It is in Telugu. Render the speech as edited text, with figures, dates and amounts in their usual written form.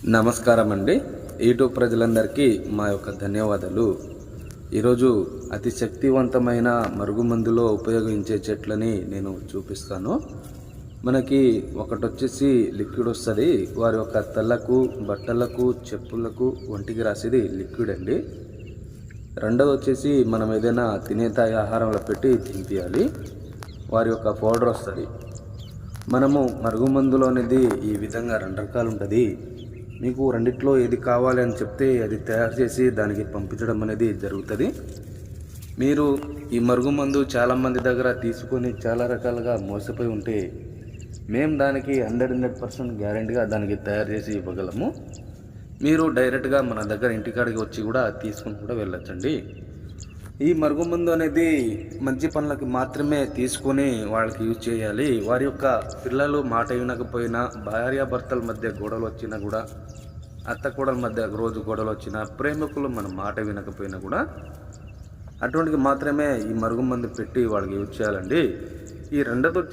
నమస్కారం అండి. యూట్యూబ్ ప్రజలందరికీ మా యొక్క ధన్యవాదాలు. ఈరోజు అతి శక్తివంతమైన మరుగుమందులో ఉపయోగించే చెట్లని నేను చూపిస్తాను. మనకి ఒకటి వచ్చేసి లిక్విడ్ వస్తుంది. వారి యొక్క తలకు, బట్టలకు, చెప్పులకు, ఒంటికి రాసేది లిక్విడ్ అండి. రెండోది వచ్చేసి మనం ఏదైనా తినేతాయి ఆహారంలో పెట్టి తినిపించాలి. వారి యొక్క పౌడర్ వస్తుంది. మనము మరుగుమందులో అనేది ఈ విధంగా రెండు రకాలు ఉంటుంది. మీకు రెండిట్లో ఏది కావాలి అని చెప్తే అది తయారు చేసి దానికి పంపించడం అనేది జరుగుతుంది. మీరు ఈ మరుగుమందు చాలామంది దగ్గర తీసుకొని చాలా రకాలుగా మోసపోయి ఉంటే మేము దానికి 100% గ్యారెంటీగా దానికి తయారు చేసి ఇవ్వగలము. మీరు డైరెక్ట్గా మన దగ్గర ఇంటికాడికి వచ్చి కూడా తీసుకుని కూడా వెళ్ళొచ్చండి. ఈ మరుగుమందు అనేది మంచి పనులకి మాత్రమే తీసుకొని వాళ్ళకి యూజ్ చేయాలి. వారి యొక్క పిల్లలు మాట వినకపోయినా, భార్యాభర్తల మధ్య గొడవలు వచ్చినా కూడా, అత్త కోడల మధ్య రోజు గొడవలు వచ్చినా, ప్రేమికులు మన మాట వినకపోయినా కూడా అటువంటికి మాత్రమే ఈ మరుగుమందు పెట్టి వాళ్ళకి యూజ్ చేయాలండి. ఈ రెండోది